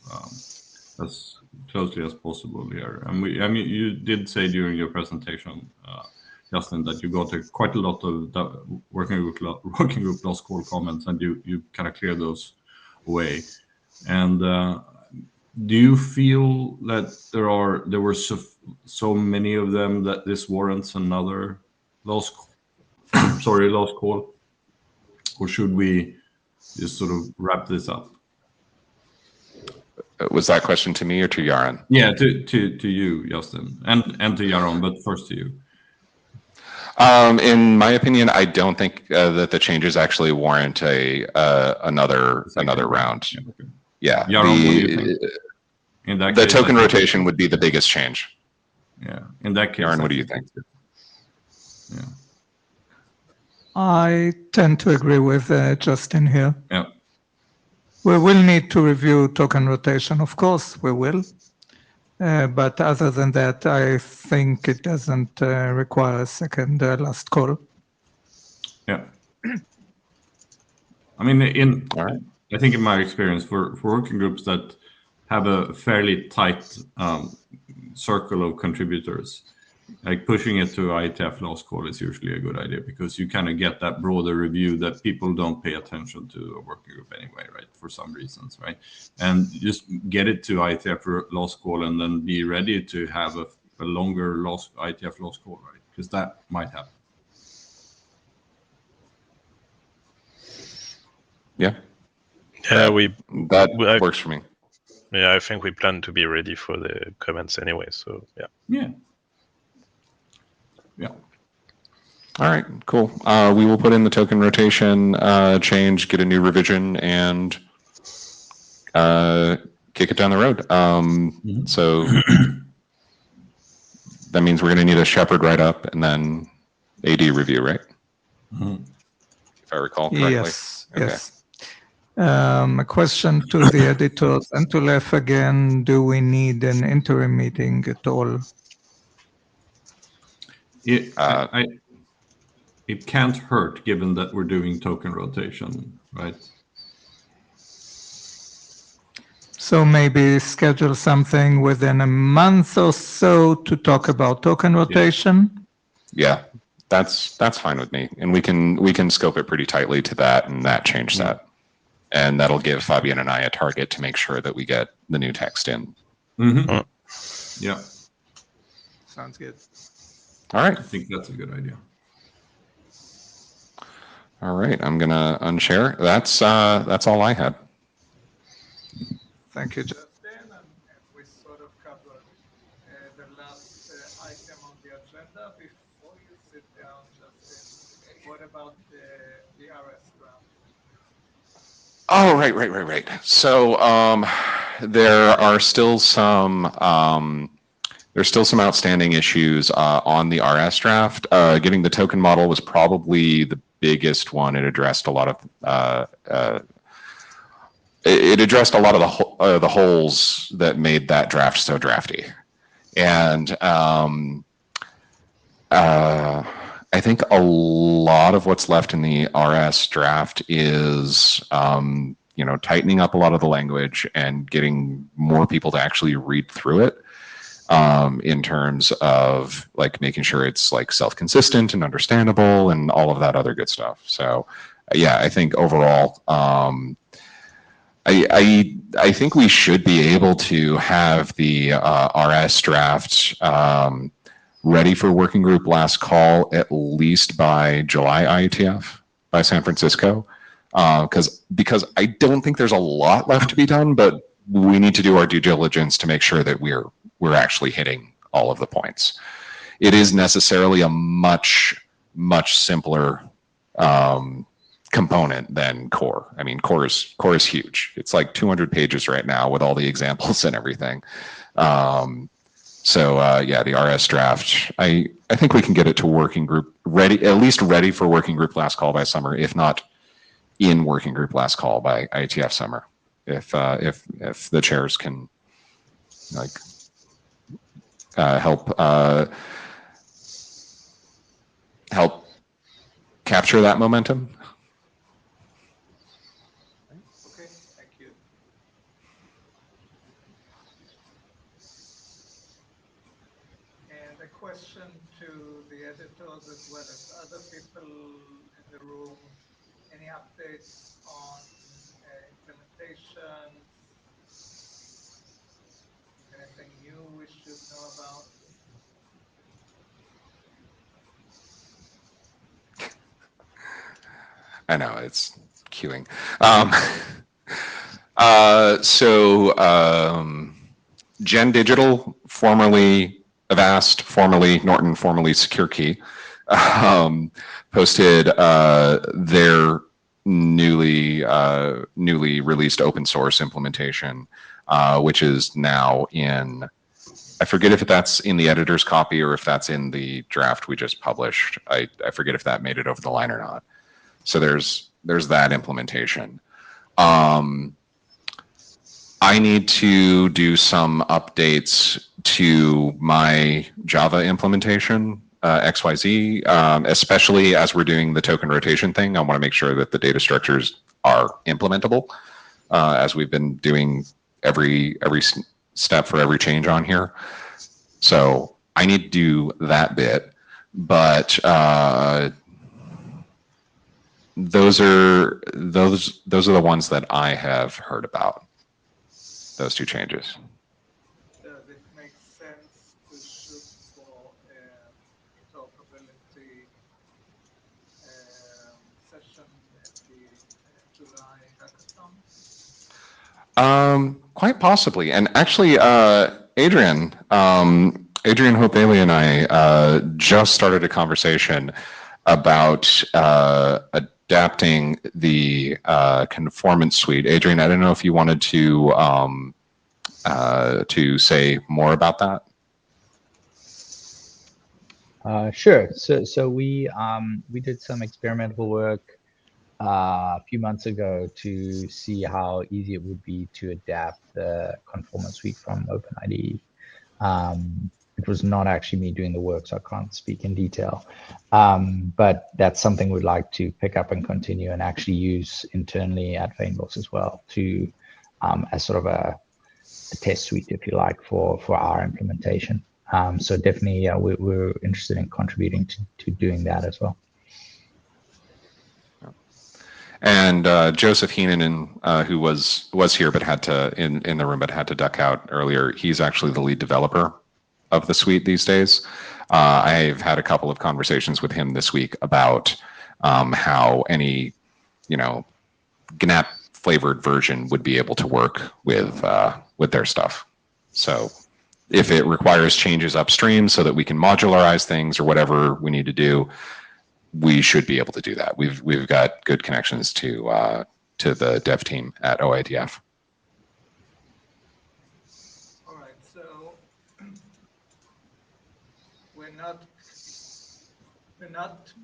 as closely as possible here. And I mean, you did say during your presentation, Justin, that you got quite a lot of working group last call comments, and you kind of cleared those away. And do you feel that there were so many of them that this warrants another last call? Or should we just sort of wrap this up? Was that question to me or to Yaron? Yeah, to you, Justin, and to Yaron, but first to you. In my opinion, I don't think that the changes actually warrant another round. Okay. Yeah, Yaron, what do you think? In that the case, token rotation would be the biggest change. Yeah, in that case, Yaron, what do you think? Yeah. I tend to agree with Justin here. Yeah. We will need to review token rotation, of course, we will. But other than that, I think it doesn't require a second last call. Yeah. I mean, All right. I think in my experience, for working groups that have a fairly tight circle of contributors, like pushing it to IETF last call is usually a good idea, because you kind of get that broader review that people don't pay attention to a working group anyway, right? For some reasons, right? And just get it to IETF last call, and then be ready to have a longer IETF last call, right? Because that might happen. Yeah. Yeah, that works for me. Yeah, I think we plan to be ready for the comments anyway. So yeah. Yeah. Yeah. All right, cool. We will put in the token rotation change, get a new revision, and kick it down the road. So that means we're going to need a Shepherd write-up and then AD review, right? If I recall correctly. Yes, okay. Yes. A question to the editors and to Lev again. Do we need an interim meeting at all? It can't hurt, given that we're doing token rotation, right? So maybe schedule something within a month or so to talk about token rotation. Yeah, that's fine with me, and we can scope it pretty tightly to that and that change set, and that'll give Fabian and I a target to make sure that we get the new text in. Yeah, sounds good. All right. I think that's a good idea. All right, I'm gonna unshare. That's all I had. Thank you, Justin. And we sort of covered the last item on the agenda. Before you sit down, Justin, what about the RS draft? Oh, right. So there are still some outstanding issues on the RS draft. Getting the token model was probably the biggest one. It addressed a lot of the holes that made that draft so drafty, and I think a lot of what's left in the RS draft is tightening up a lot of the language and getting more people to actually read through it. In terms of like making sure it's like self-consistent and understandable and all of that other good stuff. So yeah, I think overall, I think we should be able to have the RS draft ready for working group last call at least by July IETF by San Francisco, because I don't think there's a lot left to be done, but we need to do our due diligence to make sure that we're actually hitting all of the points. It is necessarily a much simpler component than core. I mean, core is huge. It's like 200 pages right now with all the examples and everything. So yeah, the RS draft, I think we can get it to working group ready, at least ready for working group last call by summer, if not in working group last call by IETF summer. If the chairs can like help capture that momentum. Okay, thank you. And a question to the editors as well as other people in the room. Any updates on implementations? Anything new we should know about? I know it's queuing. Gen Digital, formerly Avast, formerly Norton, formerly SecureKey, posted their newly released open source implementation, which is now in. I forget if that's in the editor's copy or if that's in the draft we just published. I forget if that made it over the line or not. So there's that implementation. I need to do some updates to my Java implementation, XYZ, especially as we're doing the token rotation thing. I want to make sure that the data structures are implementable, as we've been doing every step for every change on here. So I need to do that bit, but those are the ones that I have heard about. Those two changes. Does it make sense to shoot for interoperability session at the July hackathon? Quite possibly. And actually, Adrian Hope-Bailey and I just started a conversation about adapting the conformance suite. Adrian, I don't know if you wanted to say more about that. Sure. So we did some experimental work a few months ago to see how easy it would be to adapt the conformance suite from OpenIDE. It was not actually me doing the work, so I can't speak in detail. But that's something we'd like to pick up and continue and actually use internally at Fainbox as well to as sort of a test suite, if you like, for our implementation. So definitely, we're interested in contributing to doing that as well. And Joseph Heenan, who was here but had to in the room but had to duck out earlier, he's actually the lead developer of the suite these days. I've had a couple of conversations with him this week about how any GNAP flavored version would be able to work with their stuff. So if it requires changes upstream so that we can modularize things or whatever we need to do, we should be able to do that. We've got good connections to the dev team at IETF. All right, so we're not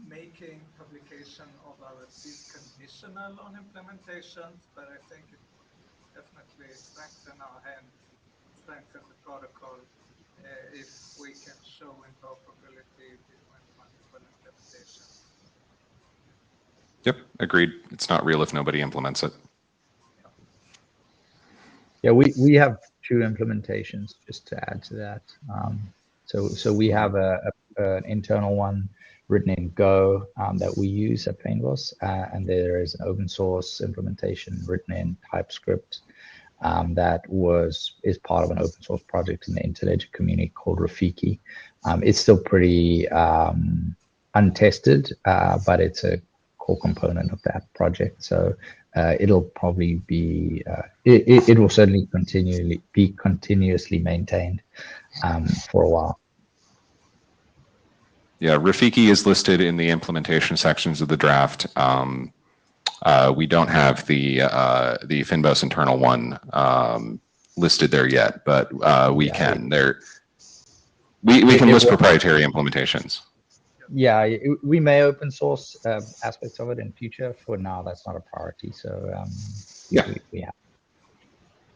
making publication of RFCs conditional on implementations, but I think it definitely strengthen our hand, strengthen the protocol if we can show interoperability between multiple implementations. Yep, agreed. It's not real if nobody implements it. Yeah, we have two implementations just to add to that. So we have an internal one written in Go that we use at Fainbox, and there is an open source implementation written in TypeScript that is part of an open source project in the IntelliJ community called Rafiki. It's still pretty untested, but it's a core component of that project. So it'll probably be it will certainly be continuously maintained for a while. Yeah, Rafiki is listed in the implementation sections of the draft. We don't have the Finbos internal one listed there yet, but we can. We can It list will- proprietary implementations. Yeah, we may open source aspects of it in future. For now, that's not a priority. So Yeah. we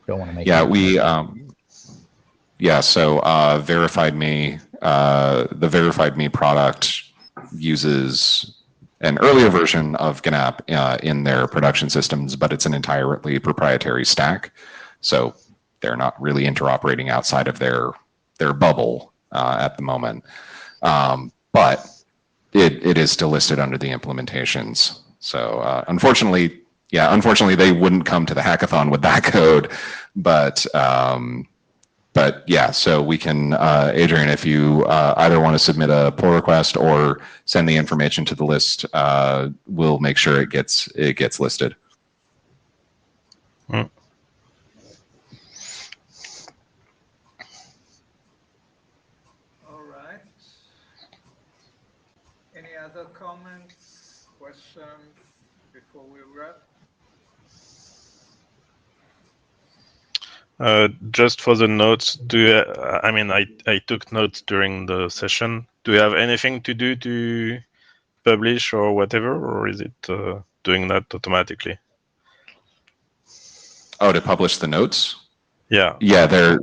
don't want to make. Yeah, any we commitments. so verified me, the verified me product uses an earlier version of GNAP in their production systems, but it's an entirely proprietary stack. So they're not really interoperating outside of their bubble at the moment. But it is still listed under the implementations. So unfortunately, they wouldn't come to the hackathon with that code, but yeah, so we can, Adrian, if you either want to submit a pull request or send the information to the list, we'll make sure it gets listed. Mm. All right. Any other comments, questions before we wrap? Just for the notes, I took notes during the session. Do you have anything to do to publish or whatever, or is it doing that automatically? Oh, to publish the notes? Yeah. Yeah,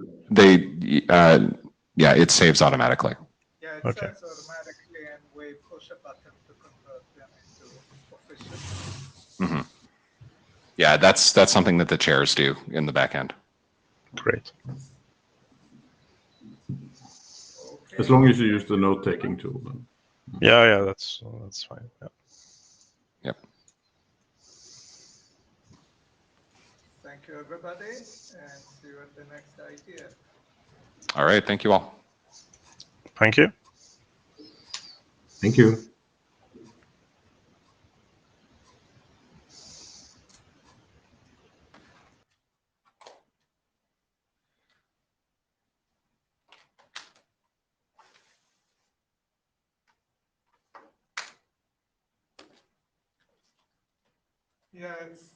yeah, it saves automatically. Yeah, it Okay. saves automatically, and we push a button to convert them into official. Mm-hmm. Yeah, that's something that the chairs do in the back end. Great. Okay. As long as you use the note-taking tool. Then. Yeah, that's fine. Yeah. Yep. Thank you, everybody, and see you at the next IETF. All right, thank you all. Thank you. Thank you. Yeah, it's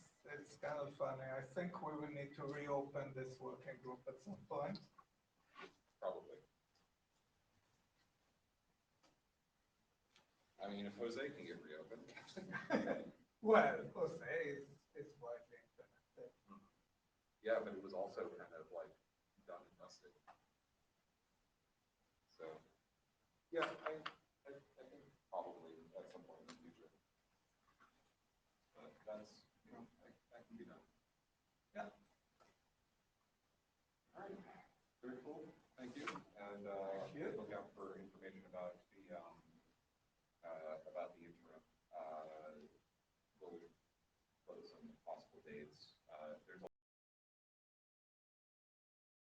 kind of funny. I think we will need to reopen this working group at some point. Probably. I mean, if Jose can get reopened. Well, Jose is widely implemented. Yeah, but it was also kind of like done and dusted. So, yeah, I think probably at some point in the future. But that's, that can be done. Yeah. All right. Very cool. Thank you. And